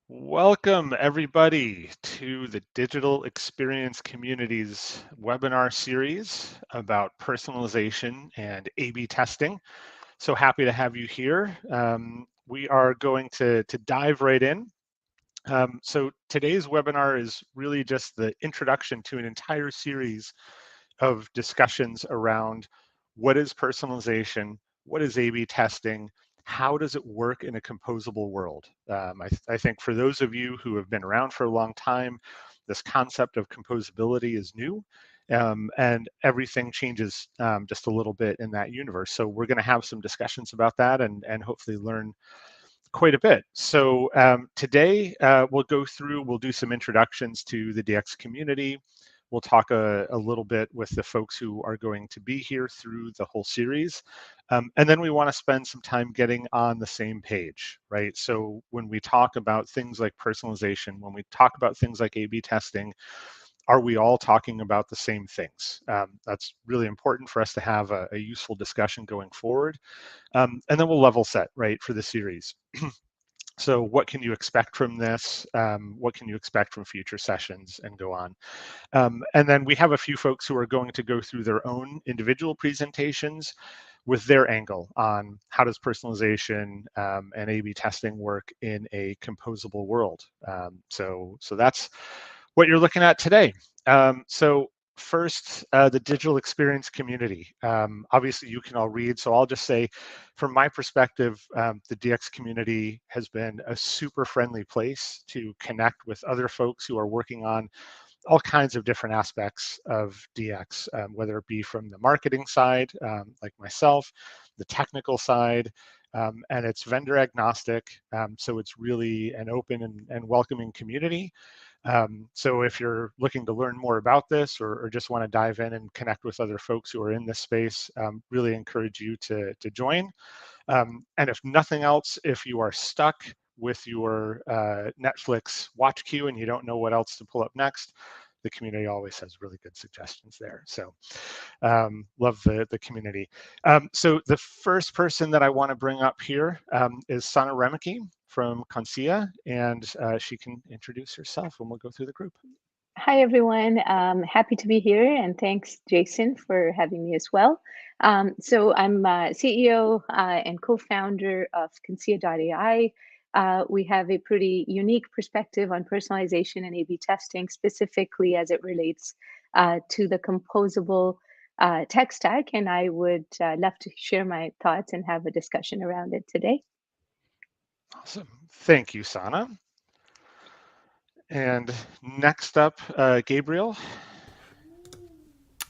Welcome, everybody, to the Digital Experience Community's webinar series about personalization and A/B testing. So happy to have you here. We are going to dive right in. So today's webinar is really just the introduction to an entire series of discussions around what is personalization, what is A/B testing, how does it work in a composable world? I think for those of you who have been around for a long time, this concept of composability is new, and everything changes just a little bit in that universe. So we're going to have some discussions about that and hopefully learn quite a bit. So today we'll do some introductions to the DX community. We'll talk a little bit with the folks who are going to be here through the whole series. And then we want to spend some time getting on the same page, right? So when we talk about things like personalization, when we talk about things like A/B testing, are we all talking about the same things? That's really important for us to have a useful discussion going forward. And then we'll level set, right, for the series. So what can you expect from this? What can you expect from future sessions, and go on. And then we have a few folks who are going to go through their own individual presentations with their angle on how does personalization and A/B testing work in a composable world. So that's what you're looking at today. So first, the digital experience community. Obviously, you can all read, so I'll just say, from my perspective, the DX community has been a super friendly place to connect with other folks who are working on all kinds of different aspects of DX, whether it be from the marketing side, like myself, the technical side, and it's vendor agnostic. So it's really an open and welcoming community. So if you're looking to learn more about this, or just want to dive in and connect with other folks who are in this space, really encourage you to join. And if nothing else, if you are stuck with your Netflix watch queue and you don't know what else to pull up next, the community always has really good suggestions there. So love the community. So the first person that I want to bring up here is Sana Remeke from Consia, and she can introduce herself and we'll go through the group. Hi, everyone. Happy to be here, and thanks, Jason, for having me as well. So I'm CEO and co-founder of Consia.ai. We have a pretty unique perspective on personalization and A/B testing, specifically as it relates to the composable tech stack, and I would love to share my thoughts and have a discussion around it today. Awesome. Thank you, Sana. And next up, Gabriel.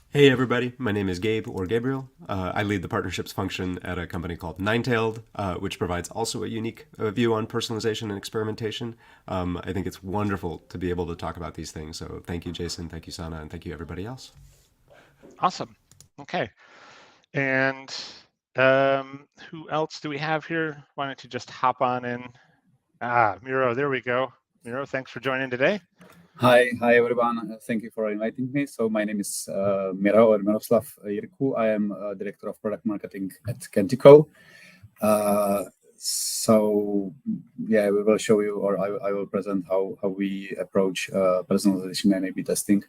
Hey everybody, my name is Gabe, or Gabriel. I lead the partnerships function at a company called Ninetailed, which provides also a unique view on personalization and experimentation. I think it's wonderful to be able to talk about these things. So thank you, Jason, thank you, Sana, and thank you everybody else. Awesome. Okay. And who else do we have here? Why don't you just hop on in? Miro, there we go. Miro, thanks for joining today. Hi everyone. Thank you for inviting me. So my name is Miro, or Miroslav Jirku. I am Director of Product Marketing at Kentico. So yeah, we will show you, or I will present how we approach personalization and A/B testing.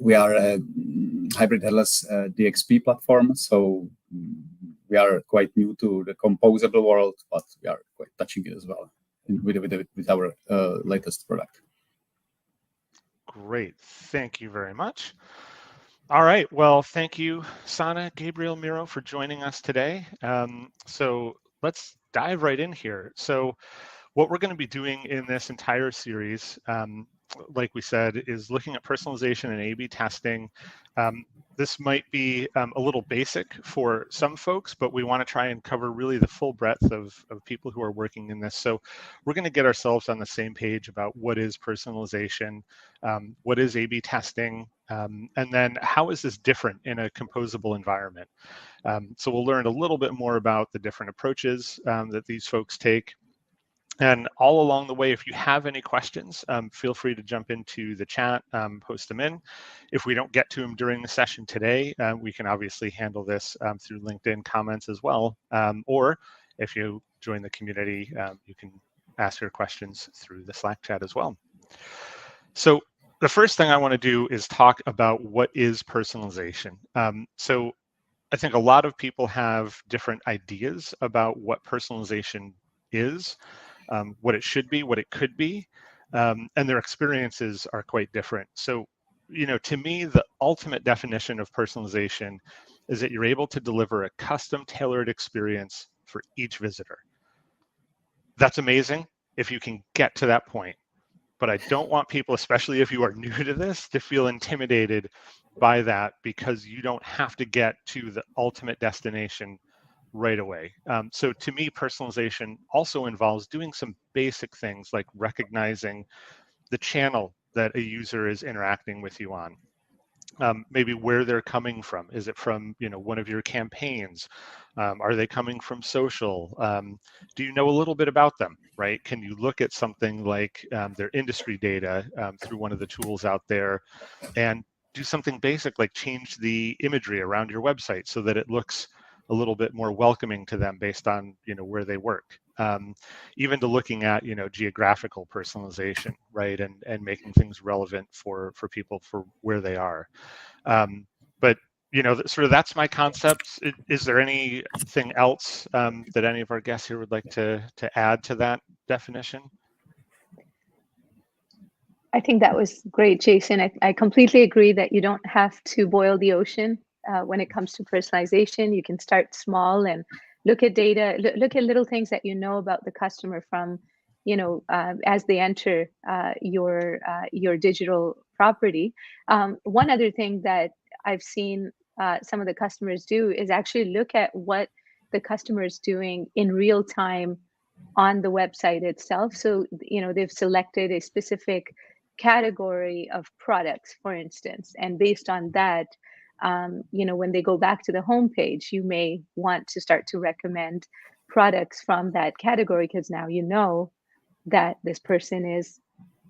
We are a hybrid headless DXP platform, so we are quite new to the composable world, but we are quite touching it as well with our latest product. Great, thank you very much. All right, well, thank you, Sana, Gabriel, Miro, for joining us today. So let's dive right in here. So what we're going to be doing in this entire series, like we said, is looking at personalization and A/B testing. This might be a little basic for some folks, but we want to try and cover really the full breadth of people who are working in this. So we're going to get ourselves on the same page about what is personalization, what is A/B testing, and then how is this different in a composable environment. So we'll learn a little bit more about the different approaches that these folks take. And all along the way, if you have any questions, feel free to jump into the chat, post them in. If we don't get to them during the session today, we can obviously handle this through LinkedIn comments as well. Or if you join the community, you can ask your questions through the Slack chat as well. So the first thing I want to do is talk about what is personalization. So I think a lot of people have different ideas about what personalization is, what it should be, what it could be, and their experiences are quite different. So, to me, the ultimate definition of personalization is that you're able to deliver a custom tailored experience for each visitor. That's amazing if you can get to that point. But I don't want people, especially if you are new to this, to feel intimidated by that, because you don't have to get to the ultimate destination right away. So to me, personalization also involves doing some basic things like recognizing the channel that a user is interacting with you on. Maybe where they're coming from. Is it from one of your campaigns? Are they coming from social? Do you know a little bit about them, right? Can you look at something like their industry data through one of the tools out there and do something basic like change the imagery around your website so that it looks a little bit more welcoming to them based on where they work. Even to looking at geographical personalization, right, and making things relevant for people for where they are. But sort of that's my concept. Is there anything else that any of our guests here would like to add to that definition? I think that was great, Jason. I completely agree that you don't have to boil the ocean when it comes to personalization. You can start small and look at data, look at little things that you know about the customer from, as they enter your digital property. One other thing that I've seen some of the customers do is actually look at what the customer is doing in real time on the website itself. So, they've selected a specific category of products, for instance, and based on that, when they go back to the homepage, you may want to start to recommend products from that category because now you know that this person is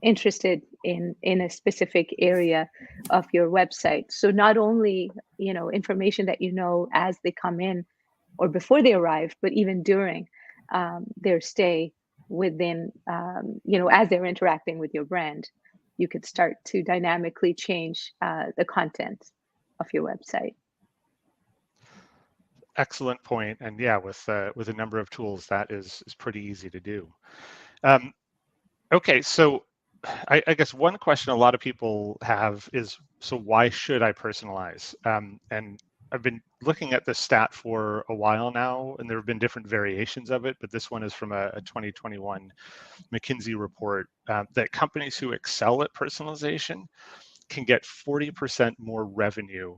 interested in a specific area of your website. So not only information that as they come in or before they arrive, but even during their stay within, as they're interacting with your brand, you could start to dynamically change the content of your website. Excellent point. And yeah, with a number of tools, that is pretty easy to do. Okay, so I guess one question a lot of people have is, so why should I personalize? And I've been looking at this stat for a while now, and there have been different variations of it, but this one is from a 2021 McKinsey report that companies who excel at personalization can get 40% more revenue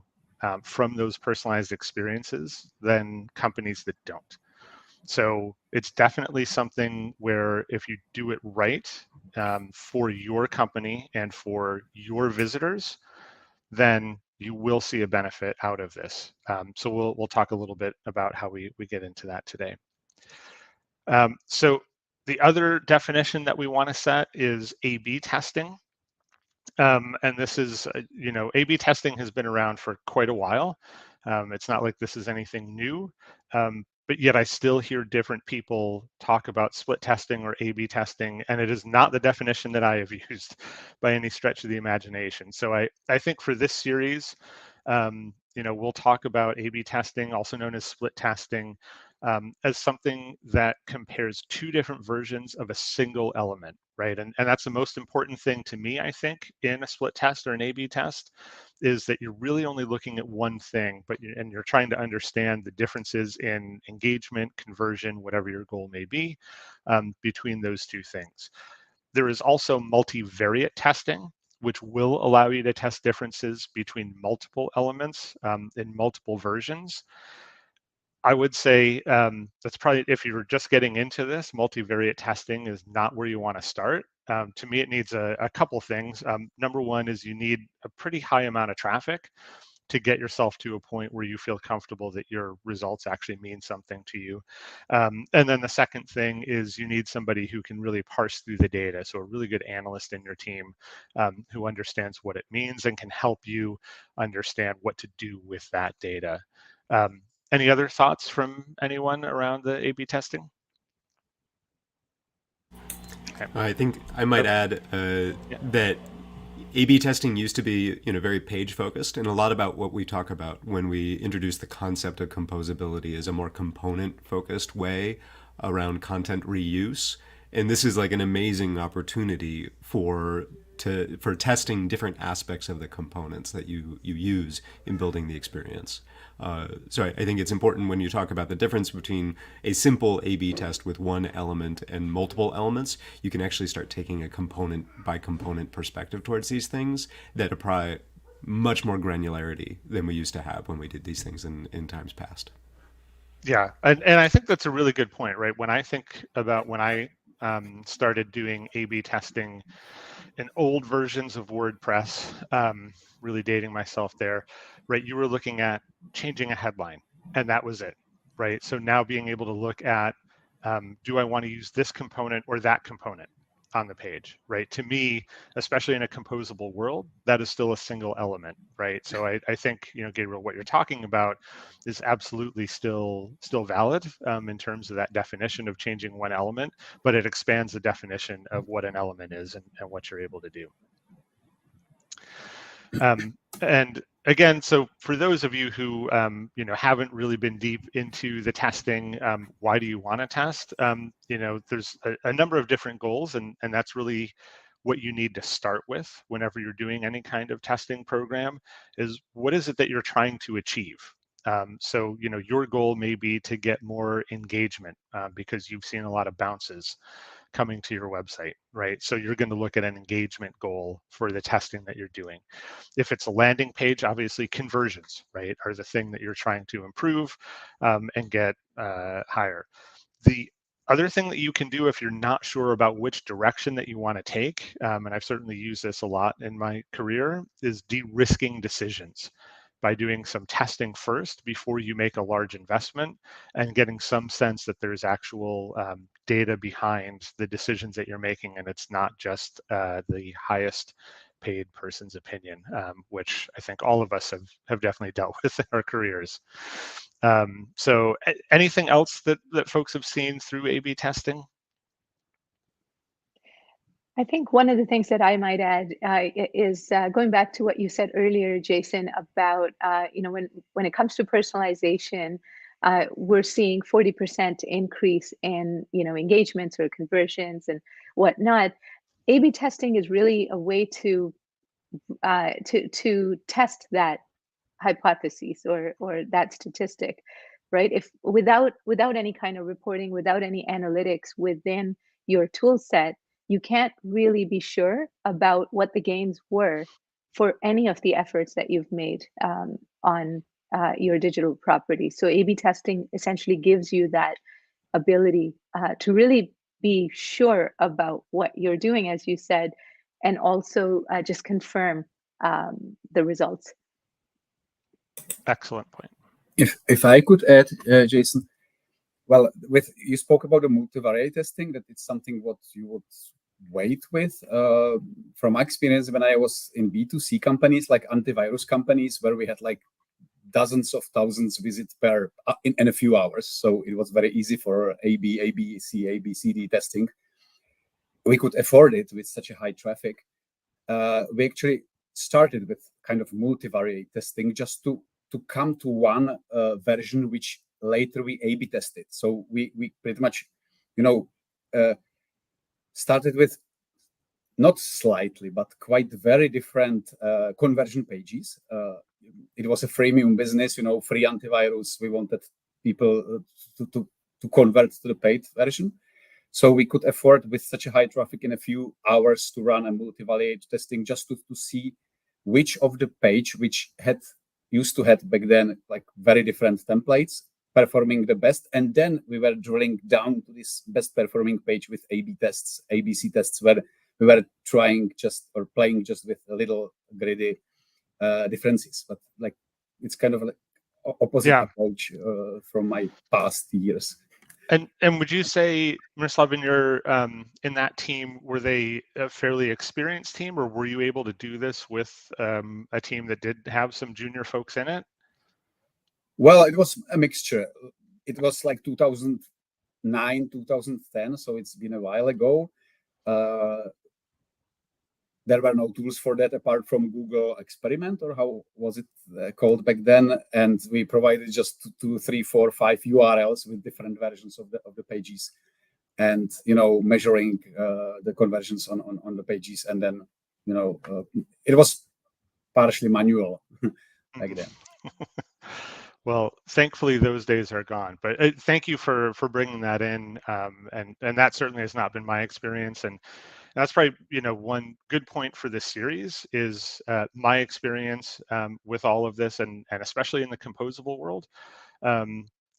from those personalized experiences than companies that don't. So it's definitely something where if you do it right for your company and for your visitors, then you will see a benefit out of this. So we'll talk a little bit about how we get into that today. So the other definition that we want to set is A/B testing. And this is, A/B testing has been around for quite a while. It's not like this is anything new, but yet I still hear different people talk about split testing or A/B testing, and it is not the definition that I have used by any stretch of the imagination. So I think for this series, we'll talk about A/B testing, also known as split testing, as something that compares two different versions of a single element, right? And that's the most important thing to me, I think, in a split test or an A/B test, is that you're really only looking at one thing, and you're trying to understand the differences in engagement, conversion, whatever your goal may be, between those two things. There is also multivariate testing, which will allow you to test differences between multiple elements in multiple versions. I would say that's probably, if you're just getting into this, multivariate testing is not where you want to start. To me, it needs a couple things. Number one is you need a pretty high amount of traffic to get yourself to a point where you feel comfortable that your results actually mean something to you. And then the second thing is you need somebody who can really parse through the data. So a really good analyst in your team who understands what it means and can help you understand what to do with that data. Any other thoughts from anyone around the A/B testing? I think I might add that A/B testing used to be, very page focused, and a lot about what we talk about when we introduce the concept of composability is a more component focused way around content reuse. And this is like an amazing opportunity for testing different aspects of the components that you use in building the experience. So I think it's important when you talk about the difference between a simple A/B test with one element and multiple elements, you can actually start taking a component by component perspective towards these things that apply much more granularity than we used to have when we did these things in times past. Yeah, and I think that's a really good point, right? When I think about when I started doing A/B testing in old versions of WordPress, really dating myself there, right? You were looking at changing a headline, and that was it, right? So now being able to look at, do I want to use this component or that component on the page, right? To me, especially in a composable world, that is still a single element, right? So I think, Gabriel, what you're talking about is absolutely still valid in terms of that definition of changing one element, but it expands the definition of what an element is and what you're able to do. And again, so for those of you who haven't really been deep into the testing, why do you want to test? There's a number of different goals, and that's really what you need to start with whenever you're doing any kind of testing program. Is what is it that you're trying to achieve? So your goal may be to get more engagement because you've seen a lot of bounces coming to your website, right? So you're going to look at an engagement goal for the testing that you're doing. If it's a landing page, obviously conversions, right, are the thing that you're trying to improve and get higher. The other thing that you can do if you're not sure about which direction that you want to take, and I've certainly used this a lot in my career, is de-risking decisions by doing some testing first before you make a large investment and getting some sense that there's actual data behind the decisions that you're making, and it's not just the highest paid person's opinion, which I think all of us have definitely dealt with in our careers. So anything else that folks have seen through A/B testing? I think one of the things that I might add is going back to what you said earlier, Jason, about when it comes to personalization, we're seeing 40% increase in engagements or conversions and whatnot. A/B testing is really a way to test that hypothesis or that statistic, right? If without any kind of reporting, without any analytics within your tool set, you can't really be sure about what the gains were for any of the efforts that you've made on your digital property. So A/B testing essentially gives you that ability to really be sure about what you're doing, as you said, and also just confirm the results. Excellent point. If I could add, Jason, well, you spoke about the multivariate testing, that it's something what you would wait with. From my experience, when I was in B2C companies, like antivirus companies, where we had like dozens of thousands visits per in a few hours, so it was very easy for ABC testing. We could afford it with such a high traffic. We actually started with kind of multivariate testing just to come to one version which later we A/B tested. So we pretty much, started with not slightly, but quite very different conversion pages. It was a freemium business, free antivirus. We wanted people to convert to the paid version. So we could afford with such a high traffic in a few hours to run a multivariate testing just to see which of the page which used to have back then like very different templates performing the best. And then we were drilling down to this best performing page with A/B tests, ABC tests, where we were playing just with a little greedy differences. But like it's kind of like opposite approach from my past years. And would you say, Miroslav, in that team, were they a fairly experienced team, or were you able to do this with a team that did have some junior folks in it? Well, it was a mixture. It was like 2009, 2010, so it's been a while ago. there were no tools for that apart from Google Experiment, or how was it called back then? And we provided just 2, 3, 4, 5 URLs with different versions of the pages, and measuring the conversions on the pages, and then it was partially manual back then. Well, thankfully those days are gone. But thank you for bringing that in, and that certainly has not been my experience. And that's probably one good point for this series is my experience with all of this, and especially in the composable world.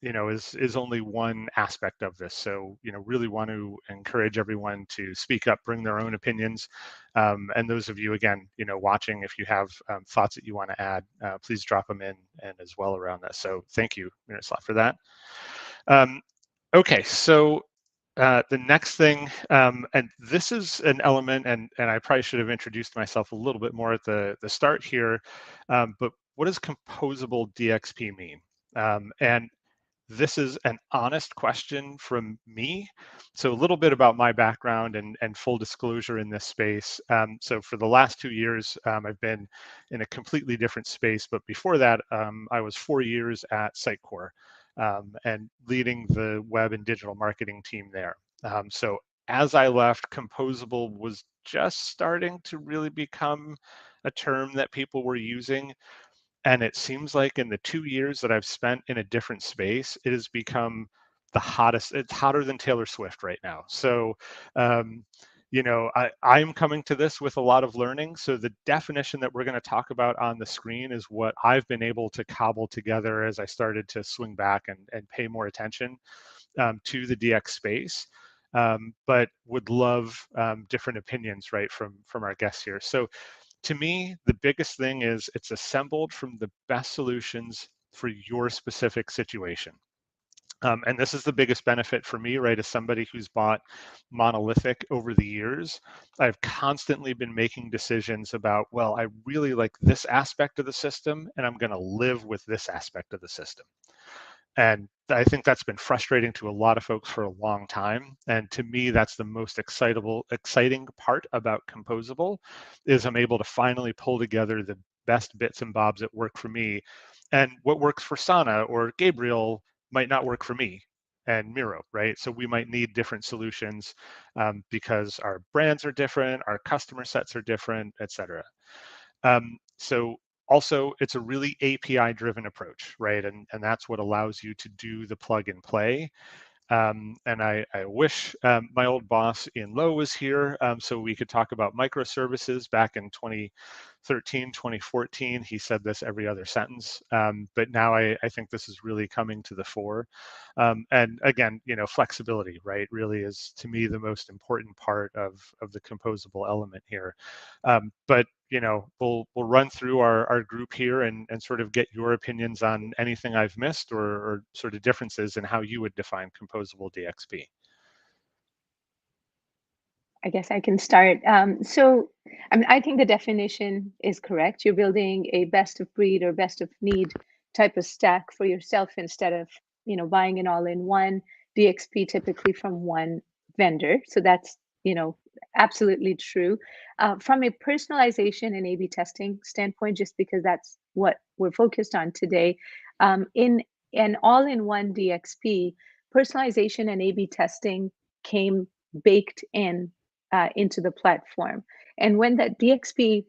Is only one aspect of this. So, really want to encourage everyone to speak up, bring their own opinions. And those of you, again, watching, if you have thoughts that you want to add, please drop them in and as well around this. So thank you, Miroslav, for that. Okay, so the next thing, and this is an element, and I probably should have introduced myself a little bit more at the start here, but what does composable DXP mean? And this is an honest question from me. So a little bit about my background and full disclosure in this space. So for the last 2 years, I've been in a completely different space. But before that, I was 4 years at Sitecore and leading the web and digital marketing team there. So as I left, composable was just starting to really become a term that people were using. And it seems like in the 2 years that I've spent in a different space, it has become the hottest. It's hotter than Taylor Swift right now. So, I'm coming to this with a lot of learning. So the definition that we're going to talk about on the screen is what I've been able to cobble together as I started to swing back and pay more attention to the DX space. But would love different opinions, right, from our guests here. So to me, the biggest thing is it's assembled from the best solutions for your specific situation. And this is the biggest benefit for me, right? As somebody who's bought monolithic over the years, I've constantly been making decisions about, well, I really like this aspect of the system, and I'm going to live with this aspect of the system. And I think that's been frustrating to a lot of folks for a long time. And to me, that's the most exciting part about composable is I'm able to finally pull together the best bits and bobs that work for me. And what works for Sana or Gabriel might not work for me and Miro, right? So we might need different solutions because our brands are different, our customer sets are different, et cetera. So also, it's a really API-driven approach, right? And that's what allows you to do the plug and play. And I wish my old boss Ian Lowe was here so we could talk about microservices back in 2013, 2014. He said this every other sentence, but now I think this is really coming to the fore. And again, flexibility, right, really is to me the most important part of the composable element here. But we'll run through our group here and sort of get your opinions on anything I've missed or sort of differences in how you would define composable DXP. I guess I can start. I think the definition is correct. You're building a best of breed or best of need type of stack for yourself instead of buying an all-in-one DXP typically from one vendor. So that's absolutely true. From a personalization and A/B testing standpoint, just because that's what we're focused on today, in an all-in-one DXP, personalization and A/B testing came baked in into the platform. And when that DXP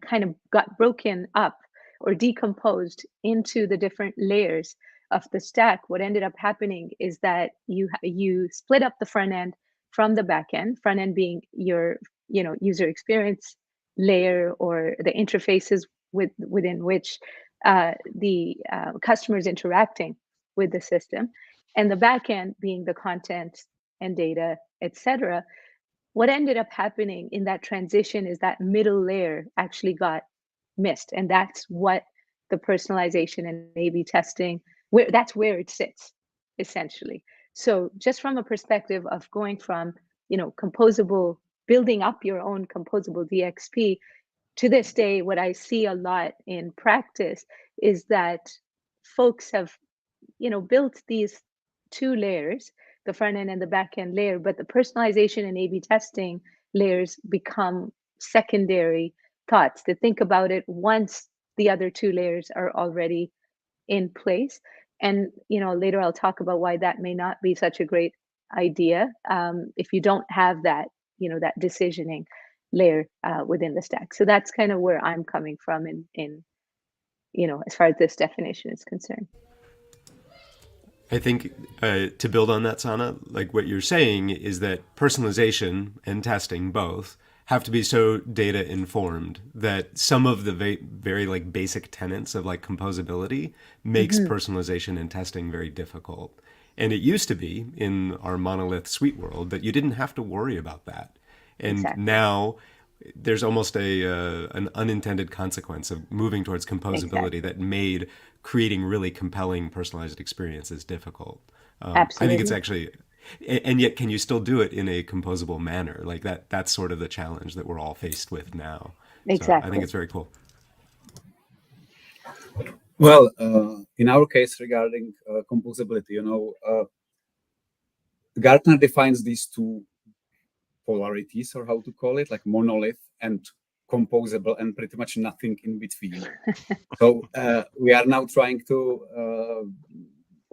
kind of got broken up or decomposed into the different layers of the stack, what ended up happening is that you split up the front end from the back end. Front end being your user experience layer or the interfaces within which the customer is interacting with the system, and the back end being the content and data, etc. What ended up happening in that transition is that middle layer actually got missed, and that's what the personalization and A/B testing, that's where it sits essentially. So just from a perspective of going from composable, building up your own composable DXP, to this day what I see a lot in practice is that folks have built these two layers, the front end and the back end layer, but the personalization and A/B testing layers become secondary thoughts to think about it once the other two layers are already in place. And later I'll talk about why that may not be such a great idea if you don't have that that decisioning layer within the stack. So that's kind of where I'm coming from in as far as this definition is concerned. I think to build on that, Sana, like what you're saying is that personalization and testing both have to be so data informed that some of the very like basic tenets of like composability makes personalization and testing very difficult. And it used to be in our monolith suite world that you didn't have to worry about that. And Exactly. now there's almost an unintended consequence of moving towards composability that made creating really compelling personalized experiences difficult. I think it's Absolutely. actually, and yet can you still do it in a composable manner? Like that's sort of the challenge that we're all faced with now. So I think Exactly. it's very cool. Well, in our case regarding composability, Gartner defines these two polarities, or how to call it, like monolith and composable, and pretty much nothing in between. So we are now trying to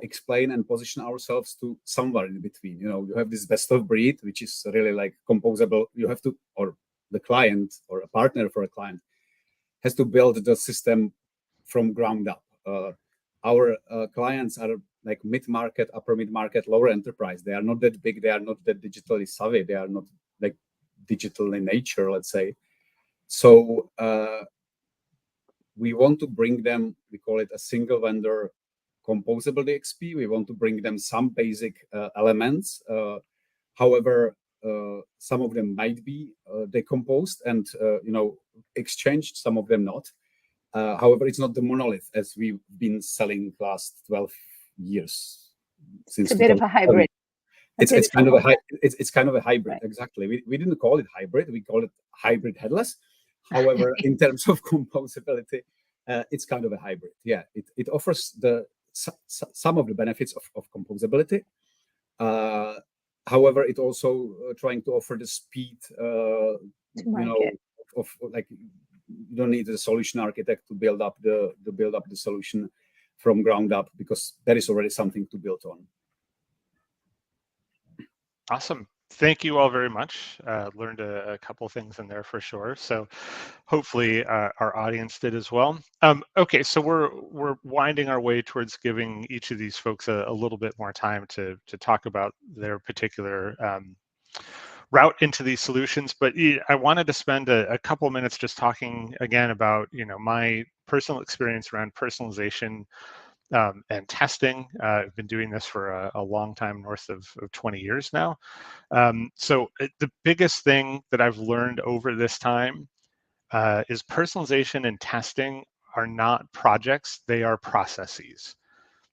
explain and position ourselves to somewhere in between. You have this best of breed, which is really like composable. You have to, or the client or a partner for a client has to build the system from ground up. Our clients are like mid-market, upper mid-market, lower enterprise. They are not that big. They are not that digitally savvy. They are not like digital in nature, let's say. So we want to bring them, we call it a single vendor composable DXP. We want to bring them some basic elements. However, some of them might be decomposed and exchanged, some of them not. However, it's not the monolith as we've been selling last 12 years. Since it's a bit of a hybrid. It's kind of a it's kind of a hybrid. Right. Exactly. We didn't call it hybrid. We call it hybrid headless. However, in terms of composability, it's kind of a hybrid. Yeah, it offers some of the benefits of composability. However, it also trying to offer the speed, of like you don't need a solution architect to build up the solution from ground up, because there is already something to build on. Awesome. Thank you all very much. Learned a couple things in there for sure. So hopefully our audience did as well. Okay, so we're winding our way towards giving each of these folks a little bit more time to talk about their particular route into these solutions. But I wanted to spend a couple minutes just talking again about my personal experience around personalization and testing. I've been doing this for a long time, north of 20 years now. So the biggest thing that I've learned over this time is personalization and testing are not projects, they are processes.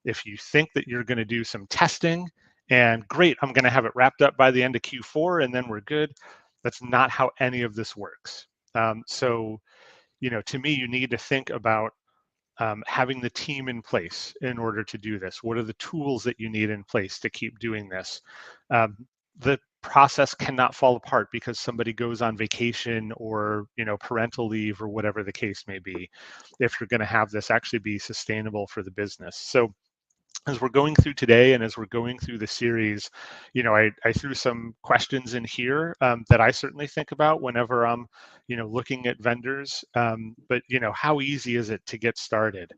If you think that you're going to do some testing and great, I'm going to have it wrapped up by the end of Q4 and then we're good, that's not how any of this works. So, to me, you need to think about having the team in place in order to do this. What are the tools that you need in place to keep doing this? The process cannot fall apart because somebody goes on vacation or parental leave or whatever the case may be, if you're going to have this actually be sustainable for the business. So as we're going through today and as we're going through the series, I threw some questions in here that I certainly think about whenever I'm, looking at vendors. But, how easy is it to get started?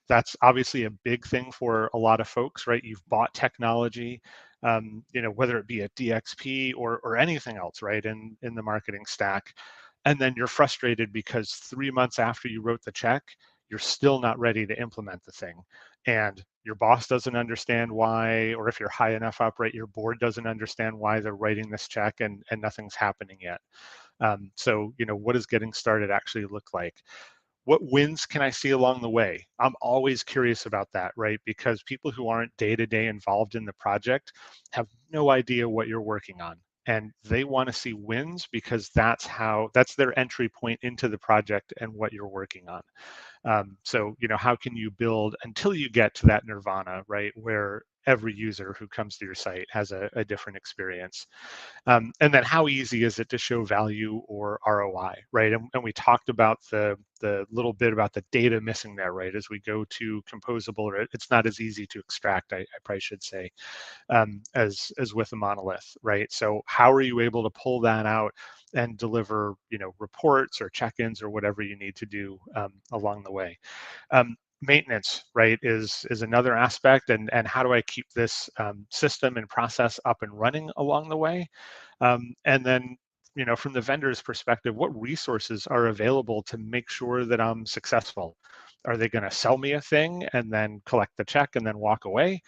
That's obviously a big thing for a lot of folks, right? You've bought technology, whether it be a DXP or anything else, right, in the marketing stack. And then you're frustrated because 3 months after you wrote the check, you're still not ready to implement the thing. And your boss doesn't understand why, or if you're high enough up, right, your board doesn't understand why they're writing this check and nothing's happening yet. So, what does getting started actually look like? What wins can I see along the way? I'm always curious about that, right? Because people who aren't day-to-day involved in the project have no idea what you're working on. And they want to see wins because that's their entry point into the project and what you're working on. So, how can you build until you get to that nirvana, right? Where every user who comes to your site has a different experience. And then how easy is it to show value or ROI, right? And we talked about the little bit about the data missing there, right? As we go to composable, it's not as easy to extract, I probably should say, as with a monolith, right? So how are you able to pull that out and deliver, reports or check-ins or whatever you need to do along the way? Maintenance, right, is another aspect, and how do I keep this system and process up and running along the way? And then, from the vendor's perspective, what resources are available to make sure that I'm successful? Are they going to sell me a thing and then collect the check and then walk away?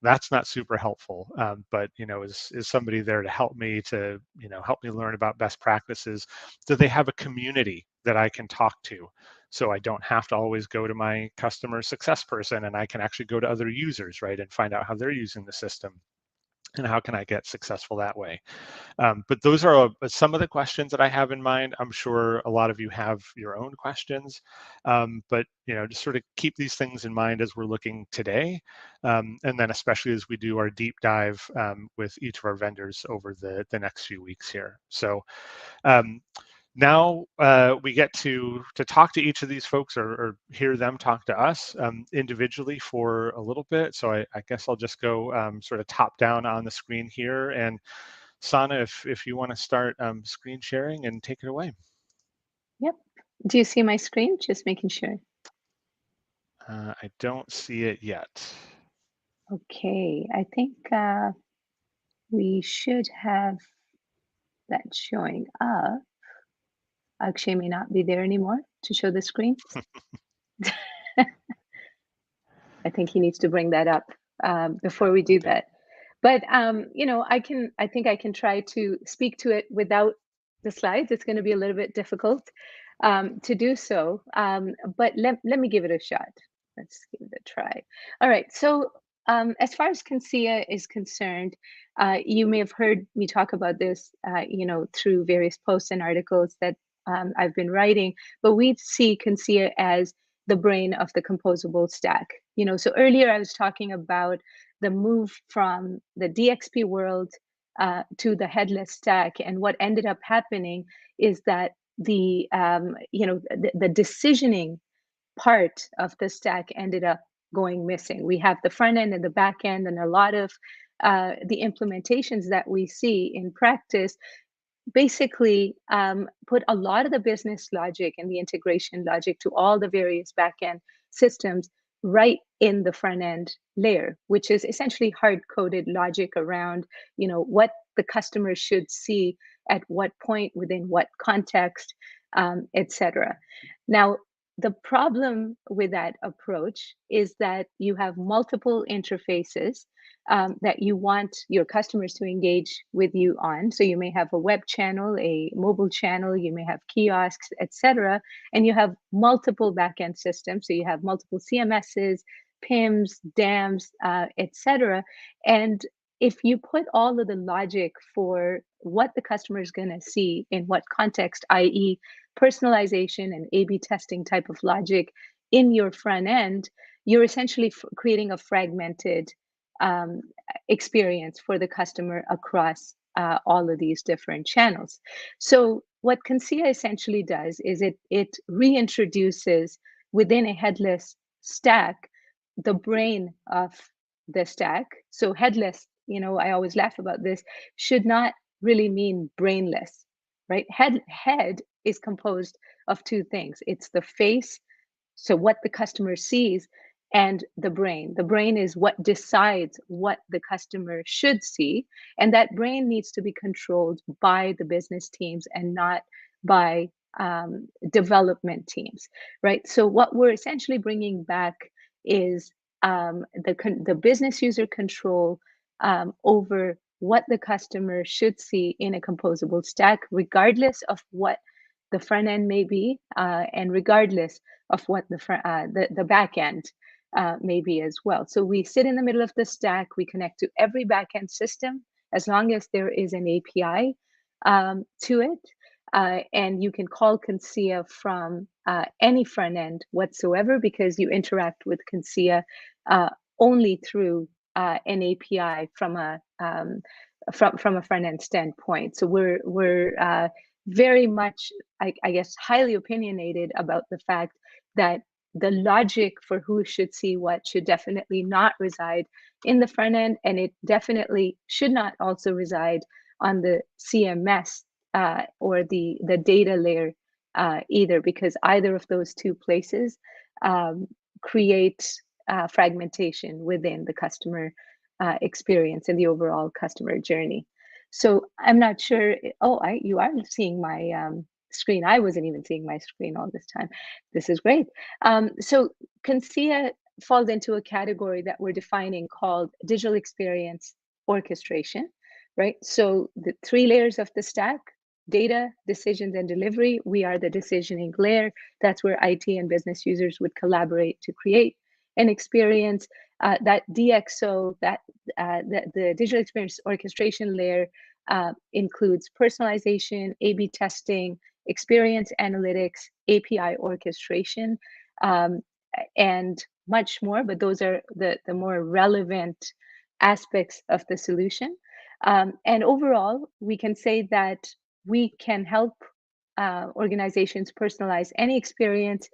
That's not super helpful. But is somebody there to help me learn about best practices? Do they have a community that I can talk to? So I don't have to always go to my customer success person, and I can actually go to other users, right, and find out how they're using the system and how can I get successful that way. But those are some of the questions that I have in mind. I'm sure a lot of you have your own questions, but just sort of keep these things in mind as we're looking today, and then especially as we do our deep dive with each of our vendors over the next few weeks here. So now we get to talk to each of these folks or hear them talk to us individually for a little bit. So I guess I'll just go sort of top down on the screen here. And Sana, if you want to start screen sharing and take it away. Yep. Do you see my screen? Just making sure. I don't see it yet. Okay, I think we should have that showing up. Akshay may not be there anymore to show the screen. I think he needs to bring that up before we do that. But I think I can try to speak to it without the slides. It's going to be a little bit difficult to do so, but let me give it a shot. Let's give it a try. All right. So as far as Consia is concerned, you may have heard me talk about this, through various posts and articles that I've been writing. But we see Consia as the brain of the composable stack. So earlier I was talking about the move from the DXP world to the headless stack, and what ended up happening is that the decisioning part of the stack ended up going missing. We have the front end and the back end, and a lot of the implementations that we see in practice basically put a lot of the business logic and the integration logic to all the various backend systems right in the front end layer, which is essentially hard coded logic around what the customer should see at what point within what context, etc. Now, the problem with that approach is that you have multiple interfaces that you want your customers to engage with you on. So you may have a web channel, a mobile channel, you may have kiosks, etc. And you have multiple backend systems. So you have multiple CMSs, PIMs, DAMs, etc. And if you put all of the logic for what the customer is going to see in what context, i.e., personalization and A/B testing type of logic in your front end, you're essentially creating a fragmented um, experience for the customer across all of these different channels. So what Consia essentially does is it reintroduces within a headless stack the brain of the stack. So headless, I always laugh about this, should not really mean brainless, right? Head is composed of two things. It's the face, so what the customer sees, and the brain. The brain is what decides what the customer should see. And that brain needs to be controlled by the business teams and not by development teams, right? So what we're essentially bringing back is the business user control over what the customer should see in a composable stack, regardless of what the front end may be, and regardless of what the back end may be as well. So we sit in the middle of the stack. We connect to every backend system as long as there is an API to it. And you can call Consia from any front end whatsoever, because you interact with Consia only through an API from a front end standpoint. So we're very much, I guess, highly opinionated about the fact that the logic for who should see what should definitely not reside in the front end, and it definitely should not also reside on the CMS or the data layer either, because either of those two places create fragmentation within the customer experience and the overall customer journey. So I'm not sure. Oh, you are seeing my screen. I wasn't even seeing my screen all this time. This is great. So Consia falls into a category that we're defining called digital experience orchestration, right? So the 3 layers of the stack: data, decisions, and delivery. We are the decisioning layer. That's where IT and business users would collaborate to create an experience. That DXO, the digital experience orchestration layer, includes personalization, A/B testing, experience analytics, API orchestration, and much more. But those are the more relevant aspects of the solution. And overall, we can say that we can help organizations personalize any experience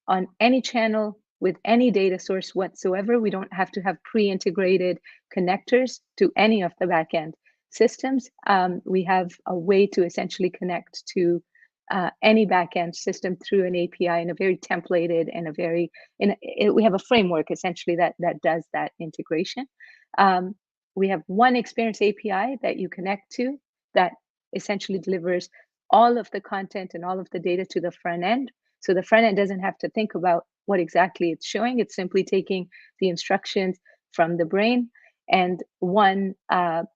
on any channel with any data source whatsoever. We don't have to have pre-integrated connectors to any of the backend systems. We have a way to essentially connect to any backend system through an API in a very templated and we have a framework essentially that does that integration. We have one experience API that you connect to that essentially delivers all of the content and all of the data to the front end. So the front end doesn't have to think about what exactly it's showing. It's simply taking the instructions from the brain, and one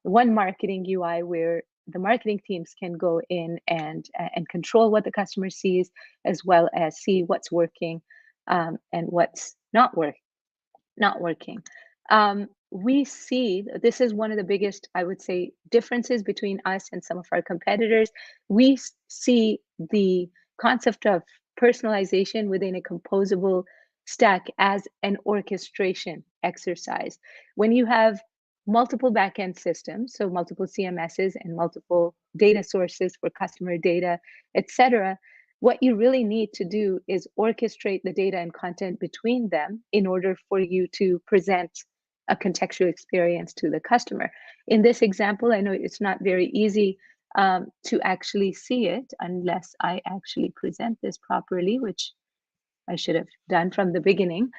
marketing UI where the marketing teams can go in and control what the customer sees, as well as see what's working and what's not working. We see this is one of the biggest, I would say, differences between us and some of our competitors. We see the concept of personalization within a composable stack as an orchestration exercise. When you have multiple backend systems, so multiple CMSs and multiple data sources for customer data, etc., what you really need to do is orchestrate the data and content between them in order for you to present a contextual experience to the customer. In this example, I know it's not very easy to actually see it unless I actually present this properly, which I should have done from the beginning.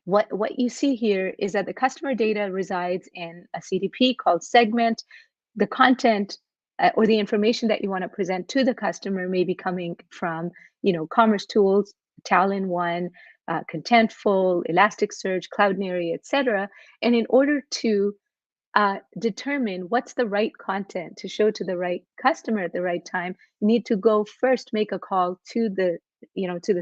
What you see here is that the customer data resides in a CDP called segment. The content or the information that you want to present to the customer may be coming from, commerce tools, Talon One, Contentful, Elasticsearch, Cloudinary, etc. And in order to determine what's the right content to show to the right customer at the right time, you need to go first make a call to the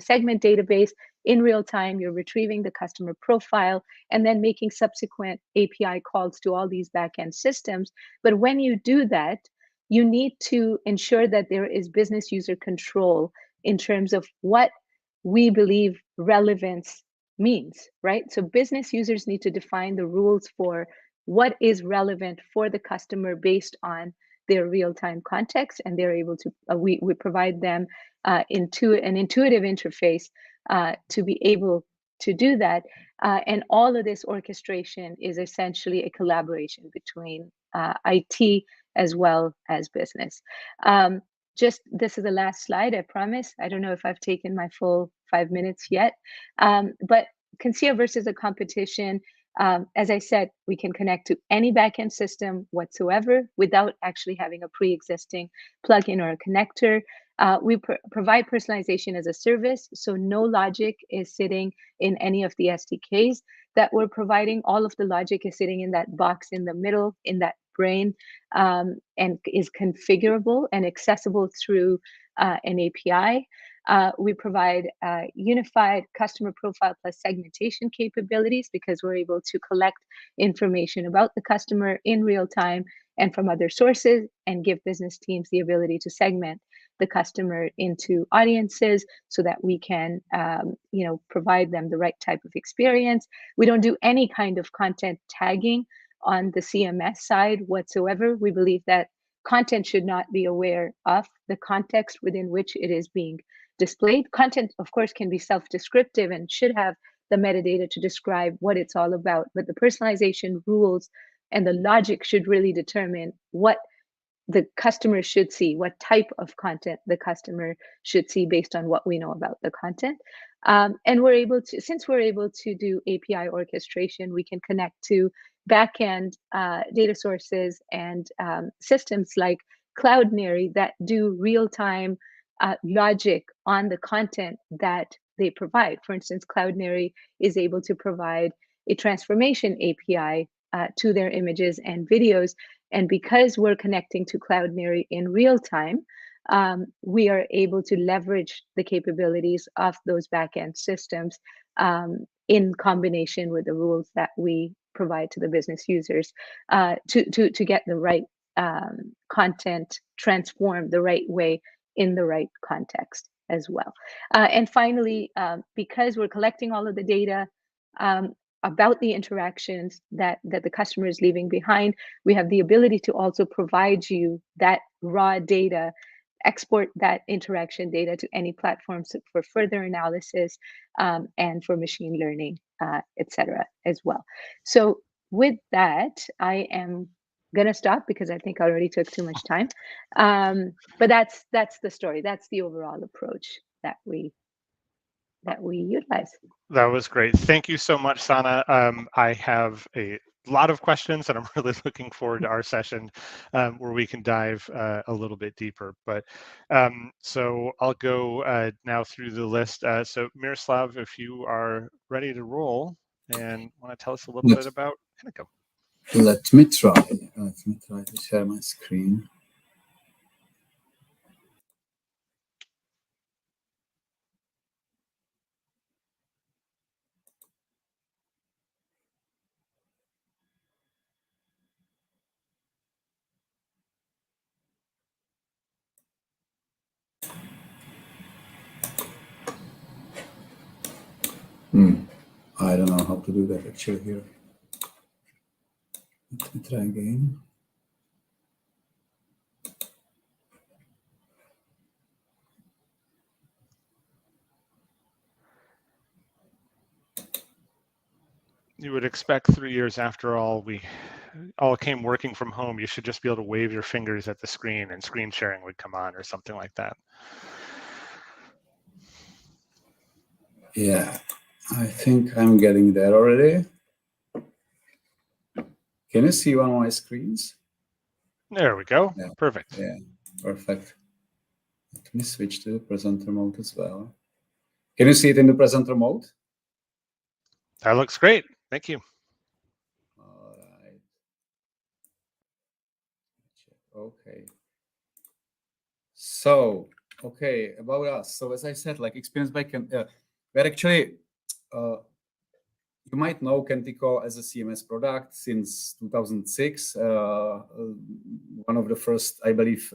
segment database. In real time, you're retrieving the customer profile and then making subsequent API calls to all these backend systems. But when you do that, you need to ensure that there is business user control in terms of what we believe relevance means, right? So business users need to define the rules for what is relevant for the customer based on their real-time context, and they're able to, we provide them into an intuitive interface to be able to do that. And all of this orchestration is essentially a collaboration between IT as well as business. This is the last slide, I promise. I don't know if I've taken my full 5 minutes yet, but Consia versus the competition, as I said, we can connect to any backend system whatsoever without actually having a pre-existing plugin or a connector. We provide personalization as a service, so no logic is sitting in any of the SDKs that we're providing. All of the logic is sitting in that box in the middle, in that brain, and is configurable and accessible through an API. We provide unified customer profile plus segmentation capabilities because we're able to collect information about the customer in real time and from other sources and give business teams the ability to segment the customer into audiences so that we can, provide them the right type of experience. We don't do any kind of content tagging on the CMS side whatsoever. We believe that content should not be aware of the context within which it is being displayed. Content, of course, can be self-descriptive and should have the metadata to describe what it's all about, but the personalization rules and the logic should really determine what the customer should see, what type of content the customer should see based on what we know about the content. And we're able to, since we're able to do API orchestration, we can connect to backend data sources and systems like Cloudinary that do real-time logic on the content that they provide. For instance, Cloudinary is able to provide a transformation API to their images and videos. And because we're connecting to Cloudinary in real time, we are able to leverage the capabilities of those backend systems in combination with the rules that we provide to the business users to get the right content transformed the right way in the right context as well. And finally, because we're collecting all of the data about the interactions that the customer is leaving behind, we have the ability to also provide you that raw data, export that interaction data to any platforms for further analysis and for machine learning, etc. as well. So with that, I am gonna stop because I think I already took too much time. But that's the story. That's the overall approach that we utilize. That was great. Thank you so much, Sana. I have a lot of questions, and I'm really looking forward to our session where we can dive a little bit deeper. But so I'll go now through the list. So Miroslav, if you are ready to roll and want to tell us a little bit about Pinnacle. Let me try to share my screen. I don't know how to do that actually here. Let me try again. You would expect 3 years after all, we all came working from home. You should just be able to wave your fingers at the screen and screen sharing would come on or something like that. Yeah, I think I'm getting there already. Can you see one of my screens? There we go. Yeah. Perfect. Yeah, perfect. Let me switch to the presenter mode as well. Can you see it in the presenter mode? That looks great. Thank you. All right. Okay. So, okay, about us. So as I said, like Experience by Kentico, we're actually, you might know Kentico as a CMS product since 2006. One of the first, I believe,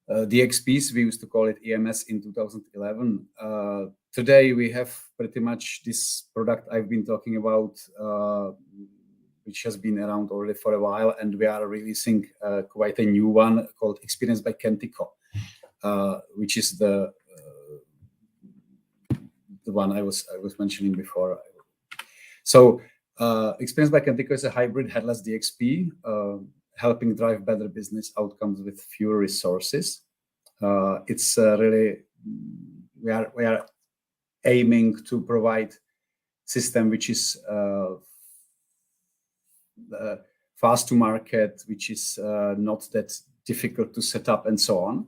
DXPs, we used to call it EMS in 2011. Today we have pretty much this product I've been talking about, which has been around already for a while, and we are releasing quite a new one called Experience by Kentico, which is the one I was mentioning before. So Experience by Kentico is a hybrid headless DXP, helping drive better business outcomes with fewer resources. It's really, we are aiming to provide system which is fast to market, which is not that difficult to set up and so on.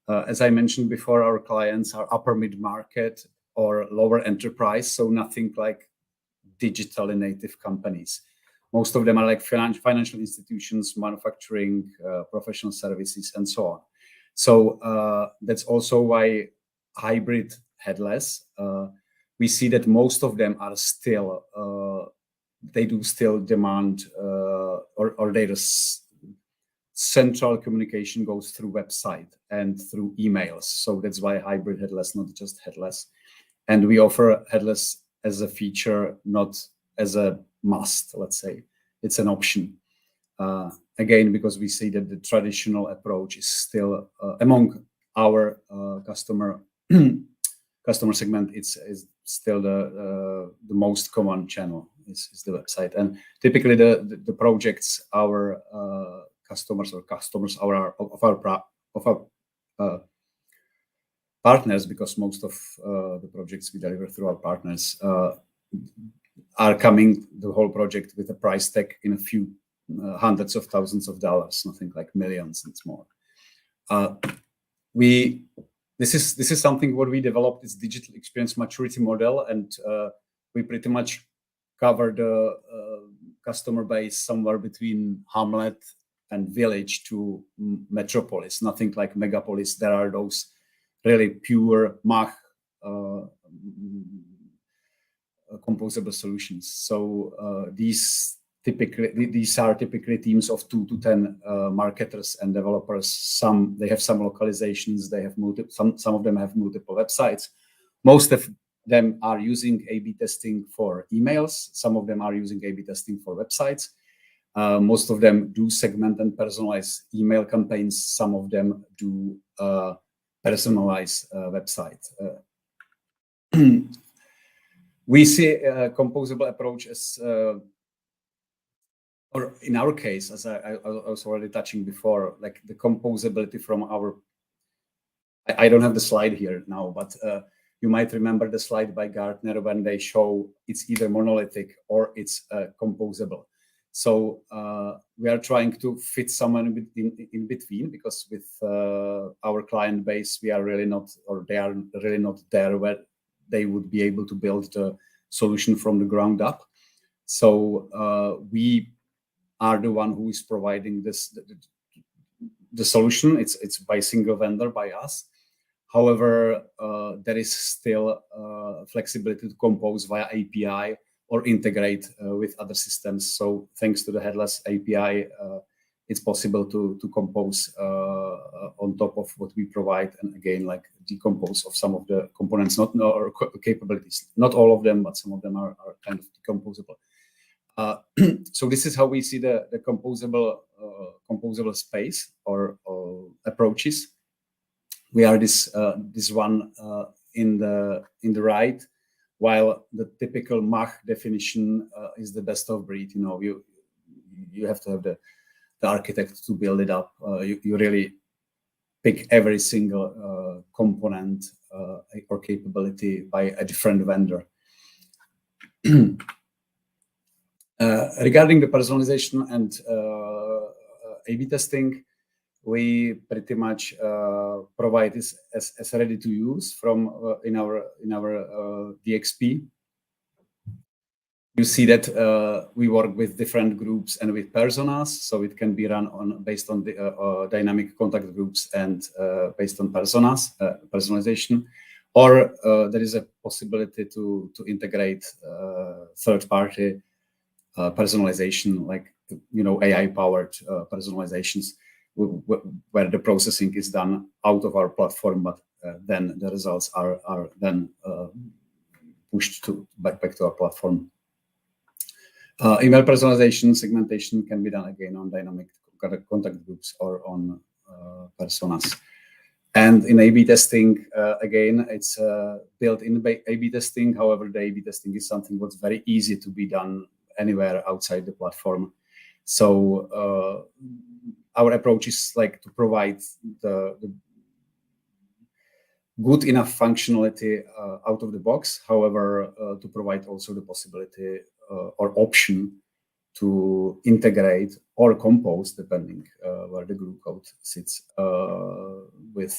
As I mentioned before, our clients are upper mid-market or lower enterprise, so nothing like digitally native companies. Most of them are like financial institutions, manufacturing, professional services, and so on. So that's also why hybrid headless. We see that most of them are still, they do still demand, or they central communication goes through website and through emails. So that's why hybrid headless, not just headless. And we offer headless as a feature, not as a must, let's say. It's an option. Again, because we see that the traditional approach is still among our customer segment, it's still the most common channel is the website. And typically the projects our customers are of our partners, because most of the projects we deliver through our partners are coming, the whole project, with a price tag in a few hundreds of thousands of dollars, nothing like millions and more. This is something what we developed, is digital experience maturity model, and we pretty much cover the customer base somewhere between hamlet and village to metropolis, nothing like megapolis. There are those really pure Mach composable solutions. So these are typically teams of 2 to 10 marketers and developers. They have some localizations. They have some of them have multiple websites. Most of them are using A/B testing for emails. Some of them are using A/B testing for websites. Most of them do segment and personalize email campaigns. Some of them do personalize website. We see a composable approach as, or in our case, as I was already touching before, like the composability from our, I don't have the slide here now, but you might remember the slide by Gartner when they show it's either monolithic or it's composable. So we are trying to fit somewhere in between, because with our client base, we are really not, or they are really not there where they would be able to build the solution from the ground up. So we are the one who is providing the solution. It's by single vendor, by us. However, there is still flexibility to compose via API or integrate with other systems. So thanks to the headless API, it's possible to compose on top of what we provide, and again, like decompose of some of the components, or capabilities. Not all of them, but some of them are kind of decomposable. So this is how we see the composable space or approaches. We are this one in the right, while the typical Mach definition is the best of breed. You know, you have to have the architect to build it up. You really pick every single component or capability by a different vendor. Regarding the personalization and A/B testing, we pretty much provide this as ready to use from in our DXP. You see that we work with different groups and with personas, so it can be run based on the dynamic contact groups and based on personas, personalization, or there is a possibility to integrate third-party personalization, like AI-powered personalizations, where the processing is done out of our platform, but then the results are then pushed back to our platform. Email personalization segmentation can be done again on dynamic contact groups or on personas. And in A/B testing, again, it's built in A/B testing. However, the A/B testing is something that's very easy to be done anywhere outside the platform. So our approach is like to provide the good enough functionality out of the box. However, to provide also the possibility or option to integrate or compose, depending where the group code sits, with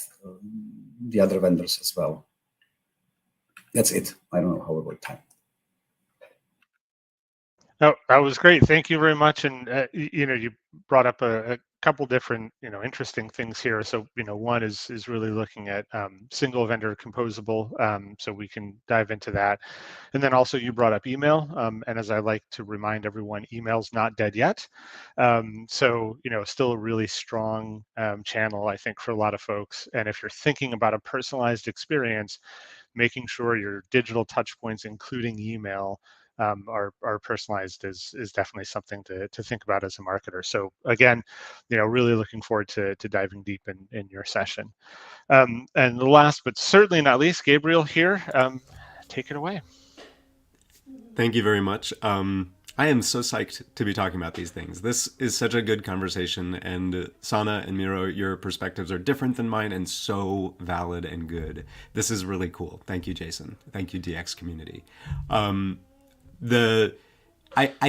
the other vendors as well. That's it. I don't know how about time. No, that was great. Thank you very much. And you brought up a couple different, interesting things here. So, one is really looking at single vendor composable. So we can dive into that. And then also you brought up email. And as I like to remind everyone, email's not dead yet. So, still a really strong channel, I think, for a lot of folks. And if you're thinking about a personalized experience, making sure your digital touch points, including email, are personalized is definitely something to think about as a marketer. So again, really looking forward to diving deep in your session. And the last but certainly not least, Gabriel here, take it away. Thank you very much. I am so psyched to be talking about these things. This is such a good conversation, and Sana and Miro, your perspectives are different than mine and so valid and good. This is really cool. Thank you, Jason. Thank you, DX community. I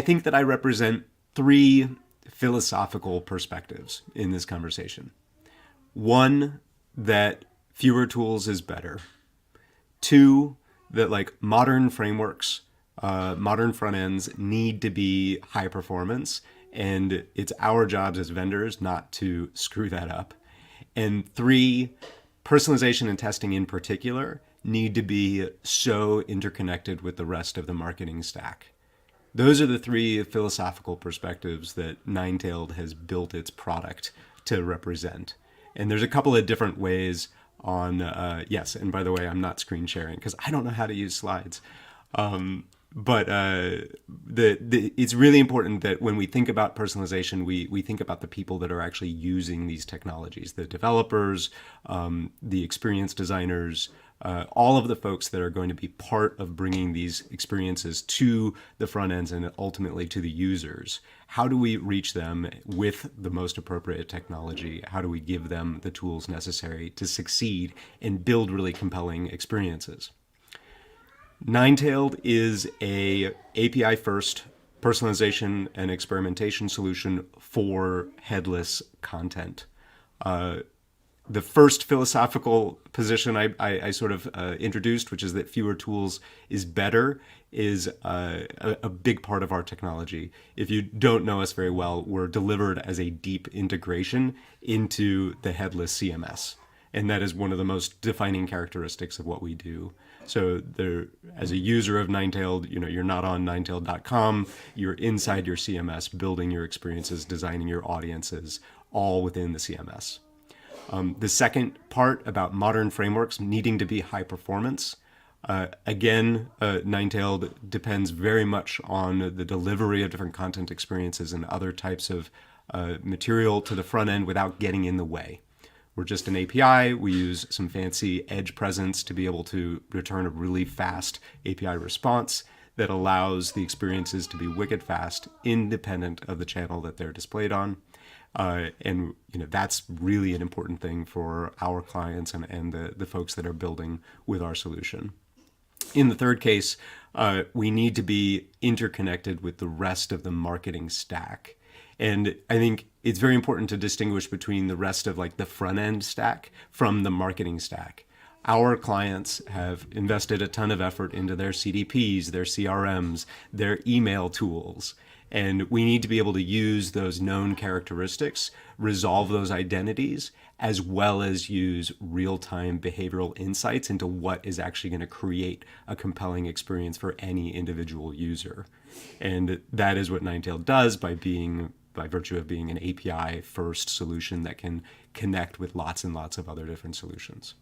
think that I represent three philosophical perspectives in this conversation. One, that fewer tools is better. Two, that like modern frameworks, modern front ends need to be high performance, and it's our jobs as vendors not to screw that up. And three, personalization and testing in particular need to be so interconnected with the rest of the marketing stack. Those are the three philosophical perspectives that Ninetailed has built its product to represent. And there's a couple of different ways on, yes, and by the way, I'm not screen sharing because I don't know how to use slides. But it's really important that when we think about personalization, we think about the people that are actually using these technologies, the developers, the experience designers, all of the folks that are going to be part of bringing these experiences to the front ends and ultimately to the users. How do we reach them with the most appropriate technology? How do we give them the tools necessary to succeed and build really compelling experiences? Ninetailed is a API-first personalization and experimentation solution for headless content. The first philosophical position I sort of introduced, which is that fewer tools is better, is a big part of our technology. If you don't know us very well, we're delivered as a deep integration into the headless CMS. And that is one of the most defining characteristics of what we do. So there, as a user of Ninetailed, you're not on ninetailed.com, you're inside your CMS, building your experiences, designing your audiences, all within the CMS. The second part about modern frameworks needing to be high performance. Again, Ninetailed depends very much on the delivery of different content experiences and other types of material to the front end without getting in the way. We're just an API. We use some fancy edge presence to be able to return a really fast API response that allows the experiences to be wicked fast, independent of the channel that they're displayed on. And that's really an important thing for our clients and the folks that are building with our solution. In the third case, we need to be interconnected with the rest of the marketing stack. And I think it's very important to distinguish between the rest of like the front end stack from the marketing stack. Our clients have invested a ton of effort into their CDPs, their CRMs, their email tools. And we need to be able to use those known characteristics, resolve those identities, as well as use real-time behavioral insights into what is actually going to create a compelling experience for any individual user. And that is what Ninetailed does by virtue of being an API-first solution that can connect with lots and lots of other different solutions.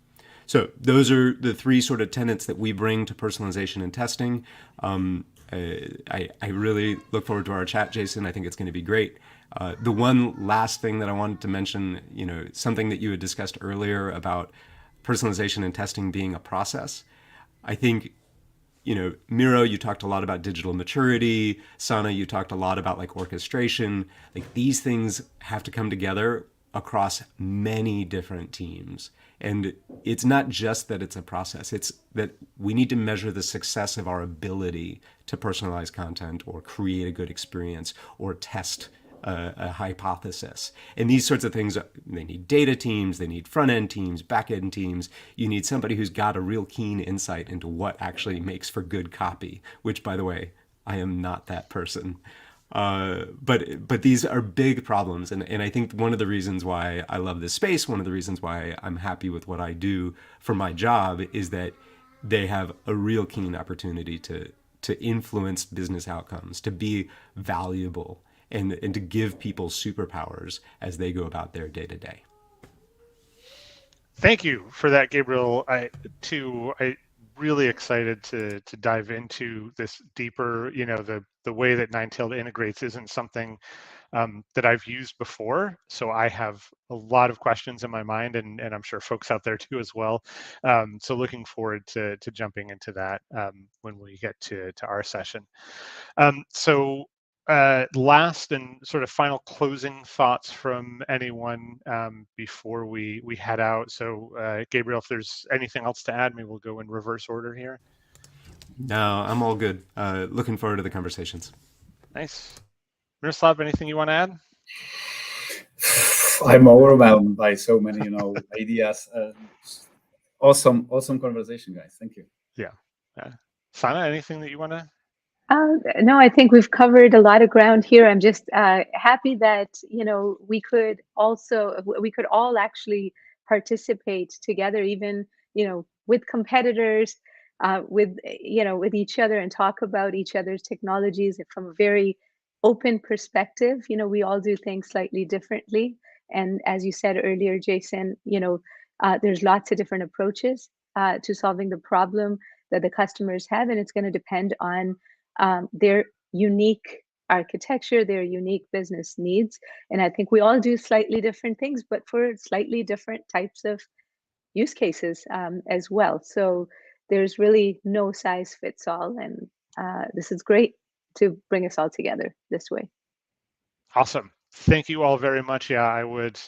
So those are the three sort of tenets that we bring to personalization and testing. I really look forward to our chat, Jason. I think it's going to be great. The one last thing that I wanted to mention, something that you had discussed earlier about personalization and testing being a process. I think, Miro, you talked a lot about digital maturity. Sana, you talked a lot about like orchestration. Like these things have to come together across many different teams. And it's not just that it's a process, it's that we need to measure the success of our ability to personalize content or create a good experience or test a hypothesis. And these sorts of things, they need data teams, they need front-end teams, back-end teams. You need somebody who's got a real keen insight into what actually makes for good copy, which, by the way, I am not that person. But these are big problems, and I think one of the reasons why I love this space, one of the reasons why I'm happy with what I do for my job, is that they have a real keen opportunity to influence business outcomes, to be valuable, and to give people superpowers as they go about their day to day. Thank you for that, Gabriel. I really excited to dive into this deeper. The way that Ninetailed integrates isn't something that I've used before, so I have a lot of questions in my mind, and I'm sure folks out there too as well. So looking forward to jumping into that when we get to our session. So last and sort of final closing thoughts from anyone before we head out. So Gabriel, if there's anything else to add, maybe we'll go in reverse order here. No, I'm all good. Looking forward to the conversations. Nice. Miroslav, anything you want to add? I'm overwhelmed by so many, ideas. Awesome conversation, guys. Thank you. Yeah. Sana, anything that you want to? No, I think we've covered a lot of ground here. I'm just happy that we could all actually participate together, even with competitors, with each other, and talk about each other's technologies from a very open perspective. We all do things slightly differently, and as you said earlier, Jason, there's lots of different approaches to solving the problem that the customers have, and it's going to depend on their unique architecture, their unique business needs. And I think we all do slightly different things, but for slightly different types of use cases as well. So there's really no size fits all. And this is great to bring us all together this way. Awesome. Thank you all very much. Yeah, I would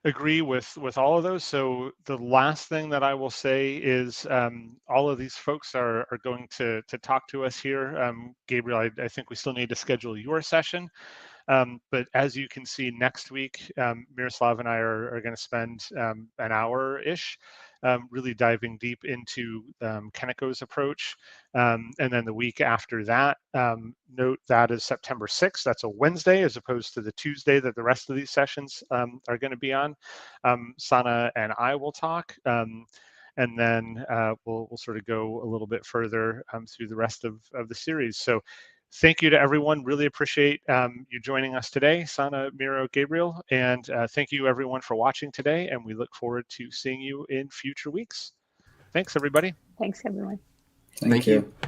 agree with all of those. So the last thing that I will say is all of these folks are going to talk to us here. Gabriel, I think we still need to schedule your session. But as you can see, next week, Miroslav and I are going to spend an hour-ish really diving deep into Kaneko's approach. And then the week after that, note that is September 6th. That's a Wednesday as opposed to the Tuesday that the rest of these sessions are going to be on. Sana and I will talk. And then we'll sort of go a little bit further through the rest of the series. So thank you to everyone. Really appreciate you joining us today, Sana, Miro, Gabriel, and thank you everyone for watching today, and we look forward to seeing you in future weeks. Thanks, everybody. Thanks, everyone. Thank you.